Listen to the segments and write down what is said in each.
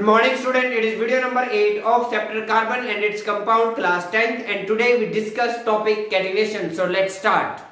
Good morning student, it is video number 8 of chapter carbon and its compound class 10th and today we discuss topic catenation. So let's start.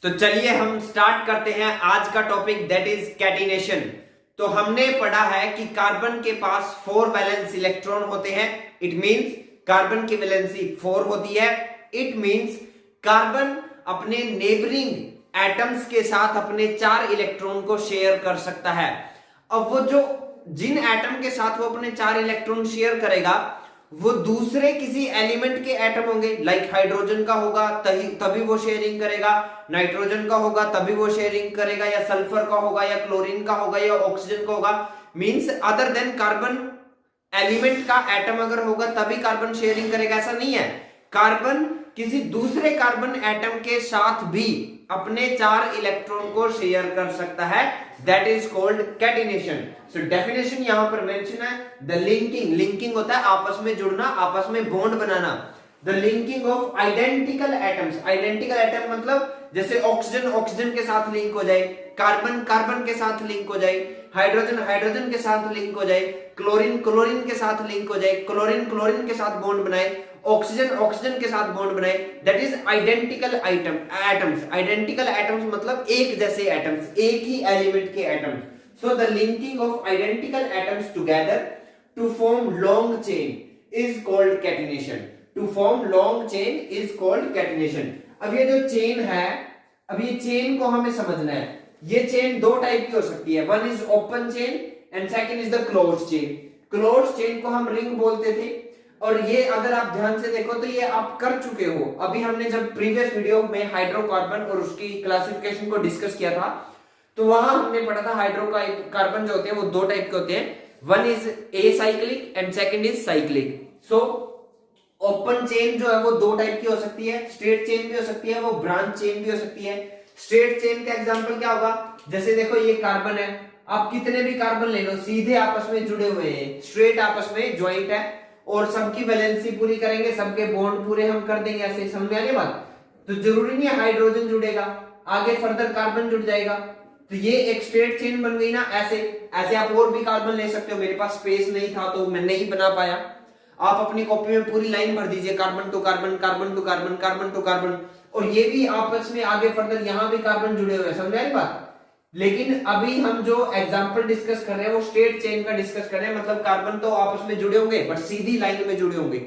तो चलिए हम start करते हैं आज का topic that is catenation. तो हमने पढ़ा है कि कार्बन के पास 4 वैलेंस इलेक्ट्रॉन होते हैं। इट मींस कार्बन की वैलेंसी 4 होती है। इट मींस कार्बन अपने नेबरिंग एटम्स के साथ अपने 4 इलेक्ट्रॉन को शेयर कर सकता है। अब वो जो जिन एटम के साथ वो अपने 4 इलेक्ट्रॉन शेयर करेगा वो दूसरे किसी एलिमेंट के एटम होंगे, लाइक हाइड्रोजन का होगा तभी वो शेयरिंग करेगा, नाइट्रोजन का होगा तभी वो शेयरिंग करेगा, या सल्फर का होगा, या क्लोरीन का होगा, या ऑक्सीजन का होगा। Means other than carbon element का एटम अगर होगा तभी कार्बन शेयरिंग करेगा, ऐसा नहीं है। कार्बन किसी दूसरे कार्बन एटम के साथ भी अपने 4 इलेक्ट्रॉन को शेयर कर सकता है। That is called catenation. So definition यहां पर मेंशन है, द लिंकिंग होता है आपस में जुड़ना, आपस में bond banana. The linking of identical atoms. Identical atom मतलब जैसे ऑक्सीजन के साथ लिंक हो जाए, कार्बन के साथ लिंक हो जाए, हाइड्रोजन के साथ लिंक हो जाए, क्लोरीन के साथ लिंक हो जाए, क्लोरीन के साथ बॉन्ड बनाए, ऑक्सीजन के साथ बॉन्ड बनाए। That is identical atoms. Identical atoms मतलब एक जैसे एटम्स, एक ही एलिमेंट के atoms. So the linking of identical atoms together to form long chain is called catenation. To form long chain is called catenation. अब ये जो चेन है, अब ये चेन को हमें समझना है। ये चेन 2 टाइप की हो सकती है, one is open chain and second is the closed chain. Closed chain को हम रिंग बोलते थे, और ये अगर आप ध्यान से देखो तो ये आप कर चुके हो। अभी हमने जब प्रीवियस वीडियो में हाइड्रोकार्बन और उसकी क्लासिफिकेशन को डिस्कस किया था तो वहां हमने पढ़ा था हाइड्रोकार्बन जो होते हैं वो 2 टाइप के होते हैं, one is acyclic and second is cyclic. So open chain जो है वो 2 टाइप की हो सकती है, स्ट्रेट चेन भी हो सकती है, वो ब्रांच चेन भी हो सकती है। स्ट्रेट चेन का एग्जांपल क्या होगा, जैसे देखो ये कार्बन है, आप कितने भी कार्बन ले लो सीधे आपस में जुड़े हुए हैं, स्ट्रेट आपस में ज्वाइंट है और सबकी वैलेंसी पूरी करेंगे, सबके बॉन्ड पूरे हम कर देंगे, ऐसे समझ में आ गई बात। तो जरूरी नहीं है हाइड्रोजन जुड़ेगा, आगे फर्दर कार्बन जुड़ जाएगा, तो ये एक स्ट्रेट चेन बन गई ना। ऐसे आप और भी कार्बन ले सकते हो। मेरे पास स्पेस नहीं था तो मैं नहीं बना पाया। आप अपनी कॉपी में पूरी लाइन भर दीजिए, carbon to carbon, carbon to carbon, carbon to carbon, और ये भी आपस में आगे फर्दर यहां भी कार्बन जुड़े हुए हैं, समझ में आ रही बात। लेकिन अभी हम जो एग्जांपल डिस्कस कर रहे हैं वो स्ट्रेट चेन का डिस्कस कर रहे हैं, मतलब कार्बन तो आपस में जुड़े होंगे बट सीधी लाइन में जुड़े होंगे।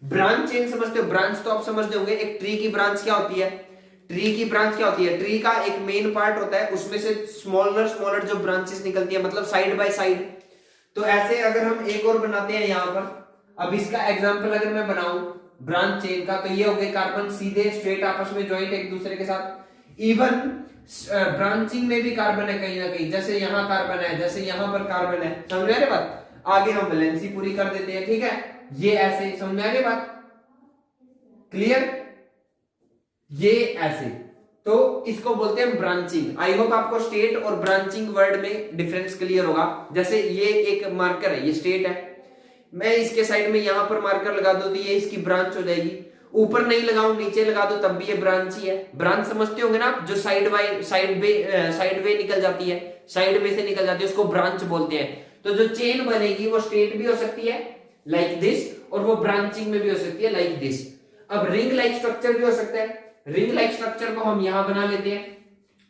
ब्रांच चेन समझते हो, ब्रांच तो आप समझते होंगे। एक ट्री की ब्रांच क्या होती है, ट्री का एक मेन पार्ट होता है, उसमें से स्मॉलर जो ब्रांचेस निकलती है, मतलब साइड बाय साइड। तो ऐसे अगर हम एक और बनाते हैं यहां पर, अब इसका एग्जांपल अगर मैं बनाऊं ब्रांच चेन का, तो ये हो गए कार्बन सीधे स्ट्रेट आपस में ज्वाइंट एक दूसरे के साथ। इवन ब्रांचिंग में भी कार्बन है कहीं ना कहीं, जैसे यहाँ कार्बन है, जैसे यहाँ पर कार्बन है, समझ में आ रही बात। आगे हम वैलेंसी पूरी कर देते हैं, ठीक है, ये ऐसे, समझ में आ रही बात, क्लियर, ये ऐसे। तो इसको बोलते हैं ब्रांचिंग। आई होप आपको स्टेट और ब्रांचिंग वर्ड में डिफरेंस क्लियर होगा। जैसे ये एक मार्कर है, ये स्टेट है, मैं इसके साइड में यहां पर मार्कर लगा दूं तो ये इसकी ब्रांच हो जाएगी। ऊपर नहीं लगाऊं नीचे लगा दो तब भी ये ब्रांच ही है। ब्रांच समझते होंगे ना आप, जो साइड वे निकल जाती है, साइड में से निकल जाती है, उसको ब्रांच बोलते हैं। तो जो चेन बनेगी वो स्ट्रेट भी हो सकती है लाइक दिस, और वो ब्रांचिंग में भी हो सकती है लाइक दिस। अब रिंग लाइक स्ट्रक्चर भी हो सकता है। रिंग लाइक स्ट्रक्चर को हम यहां बना लेते हैं।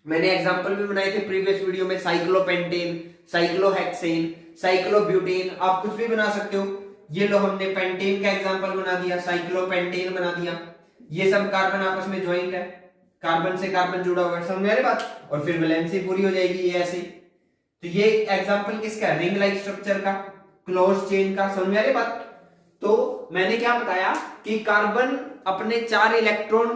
मैंने एग्जांपल भी बनाए थे प्रीवियस वीडियो में, साइक्लोपेंटेन, साइक्लोहेक्सेन, साइक्लोब्यूटेन, आप कुछ भी बना सकते हो। ये लो हमने पेंटेन का एग्जांपल बना दिया, साइक्लोपेंटेन बना दिया। ये सब कार्बन आपस में ज्वाइंट है, कार्बन से कार्बन जुड़ा हुआ है, समझ में आ रही बात। और फिर वैलेंसी पूरी हो जाएगी ये ऐसे, तो ये एग्जांपल किसका है? रिंग लाइक स्ट्रक्चर का, क्लोज चेन का। समझ में आ रही बात? तो मैंने क्या बताया कि कार्बन अपने 4 इलेक्ट्रॉन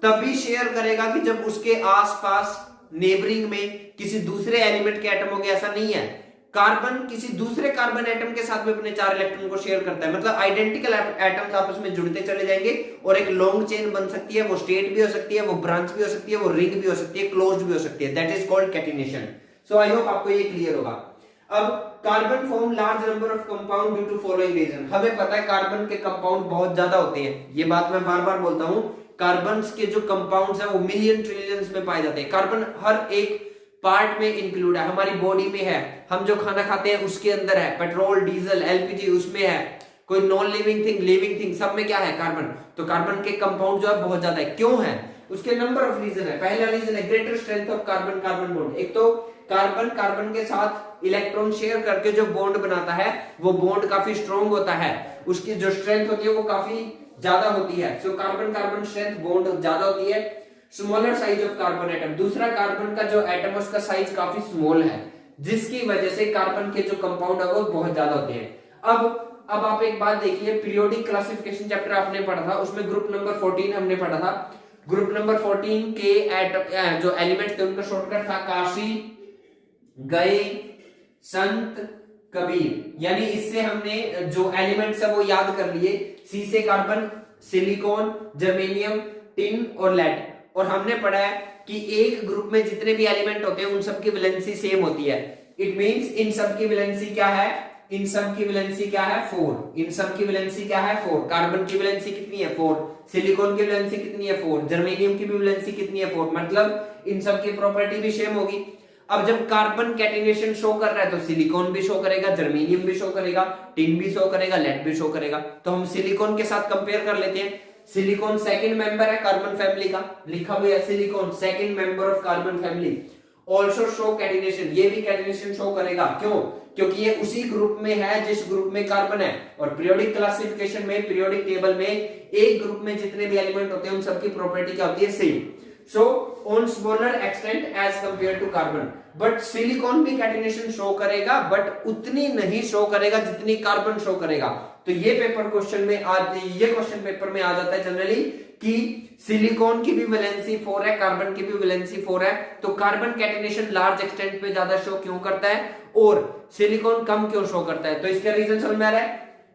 तभी शेयर करेगा कि जब उसके आसपास नेबरिंग में किसी दूसरे एलिमेंट के एटम होंगे, ऐसा नहीं है। कार्बन किसी दूसरे कार्बन एटम के साथ भी अपने 4 इलेक्ट्रॉन को शेयर करता है, मतलब आइडेंटिकल एटम्स आपस में जुड़ते चले जाएंगे और एक लॉन्ग चेन बन सकती है। वो स्टेट भी हो सकती है, वो ब्रांच भी हो सकती है, वो रिंग भी हो सकती है, क्लोज्ड भी हो सकती है। That is called catenation. So I hope आपको ये क्लियर होगा। अब carbon form large number of compound due to following reason. हमें पता है कार्बन के कंपाउंड बहुत ज्यादा होते हैं, ये बात मैं बार बार बोलता हूं। कार्बन के जो कंपाउंड्स हैं वो मिलियन ट्रिलियंस में पाए जाते हैं। कार्बन हर एक पार्ट में इंक्लूड है, हमारी बॉडी में है, हम जो खाना खाते हैं उसके अंदर है, पेट्रोल डीजल एलपीजी उसमें है, कोई non living thing living thing सब में क्या है? कार्बन। तो कार्बन के कंपाउंड जो है बहुत ज्यादा है। क्यों है? उसके नंबर ऑफ रीजन है। पहला रीजन है greater strength of carbon carbon bond. एक तो कार्बन कार्बन के साथ इलेक्ट्रॉन शेयर करके जो बॉन्ड बनाता है वो बॉन्ड काफी स्ट्रॉन्ग होता है, उसकी जो स्ट्रेंथ होती है वो काफी ज्यादा होती है। So carbon carbon strength bond ज्यादा होती है। Smaller size of carbon atom, दूसरा कार्बन का जो एटम है उसका साइज काफी स्मॉल है, जिसकी वजह से कार्बन के जो कंपाउंड है वो बहुत ज्यादा होते हैं। अब आप एक बात देखिए, पीरियोडिक क्लासिफिकेशन चैप्टर आपने पढ़ा था, उसमें ग्रुप नंबर 14 हमने पढ़ा था। ग्रुप नंबर 14 के एटम जो एलिमेंट्स थे उनका शॉर्टकट था काशी, गए, संत, कबीर। यानी इससे हमने जो एलिमेंट्स है वो याद कर लिए। सी से कार्बन, सिलिकॉन, जर्मेनियम, टिन और लेड। और हमने पढ़ा है कि एक ग्रुप में जितने भी एलिमेंट होते हैं उन सब की वैलेंसी सेम होती है। इट मींस इन सब की वैलेंसी क्या है? इन सब की वैलेंसी क्या है? 4। इन सब की वैलेंसी क्या है? 4। कार्बन की वैलेंसी कितनी है? 4। सिलिकॉन की वैलेंसी कितनी है? 4। जर्मेनियम की भी वैलेंसी कितनी है? 4। मतलब इन सब की प्रॉपर्टी भी सेम होगी। अब जब कार्बन कैटिनेशन शो कर रहा है तो सिलिकॉन भी शो करेगा, जर्मेनियम भी शो करेगा, टिन भी शो करेगा, लेड भी शो करेगा। तो हम सिलिकॉन के साथ कंपेयर कर लेते हैं। सिलिकॉन सेकंड मेंबर है कार्बन फैमिली का, लिखा हुआ है silicon second member of carbon family. Also show catenation, ये भी कैटिनेशन शो करेगा। क्यों? क्योंकि ये उसी ग्रुप में है जिस ग्रुप में कार्बन है। और पीरियोडिक क्लासिफिकेशन में, पीरियोडिक टेबल में एक ग्रुप में जितने भी एलिमेंट होते हैं उन सबकी प्रॉपर्टी क्या होती है? Same. So on smaller extent as compare to carbon. But silicon भी कैटिनेशन शो करेगा, बट उतनी नहीं शो करेगा जितनी कार्बन शो करेगा। तो ये पेपर क्वेश्चन में ये क्वेश्चन पेपर में आ जाता है जनरली कि सिलिकॉन की भी वैलेंसी 4 है, कार्बन की भी वैलेंसी 4 है, तो कार्बन कैटिनेशन लार्ज एक्सटेंट पे ज्यादा शो क्यों करता है और सिलिकॉन कम क्यों शो करता है? तो इसका रीजन समझ में आ रहा है?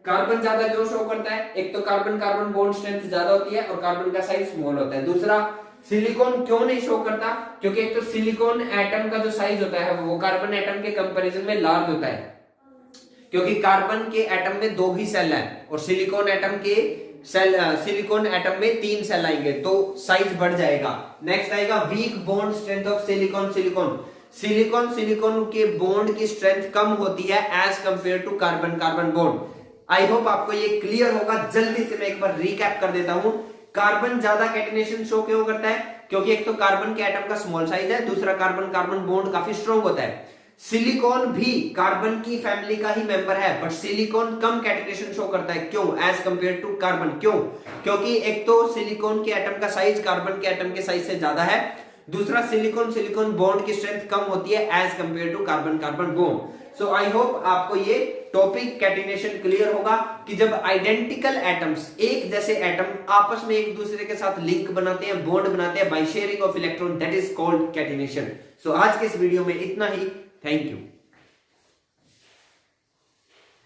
कार्बन ज्यादा क्यों शो करता है? एक तो कार्बन कार्बन बॉन्ड स्ट्रेंथ ज्यादा होती है और कार्बन का साइज स्मॉल होता है। दूसरा, सिलिकॉन क्यों नहीं शो करता? क्योंकि एक तो सिलिकॉन एटम का जो साइज होता है वो कार्बन एटम के कंपैरिजन में लार्ज होता है, क्योंकि कार्बन के एटम में 2 ही सेल है और सिलिकॉन एटम में 3 सेल आएंगे, तो साइज बढ़ जाएगा। नेक्स्ट आएगा weak bond strength of silicon. Silicon के बॉन्ड की स्ट्रेंथ कम होती है as compare to carbon carbon bond. I hope आपको ये क्लियर होगा। जल्दी से मैं एक बार रिकैप कर देता हूं। कार्बन ज्यादा कैटिनेशन शो क्यों करता है? क्योंकि एक तो कार्बन के एटम का स्मॉल साइज है, दूसरा कार्बन कार्बन बॉन्ड काफी स्ट्रॉन्ग होता है। सिलिकॉन भी कार्बन की फैमिली का ही मेंबर है, बट सिलिकॉन कम कैटिनेशन शो करता है। क्यों? As compare to carbon. क्यों? क्योंकि एक तो सिलिकॉन के एटम का साइज कार्बन के एटम के साइज से ज्यादा है, दूसरा सिलिकॉन बॉन्ड की स्ट्रेंथ कम होती है as compare to carbon carbon bond. So I hope आपको ये टॉपिक कैटिनेशन क्लियर होगा कि जब आइडेंटिकल एटम्स, एक जैसे एटम आपस में एक दूसरे के साथ लिंक बनाते हैं, बॉन्ड बनाते हैं by sharing of electron, that is called catenation. So आज के इस वीडियो में इतना ही। Thank you.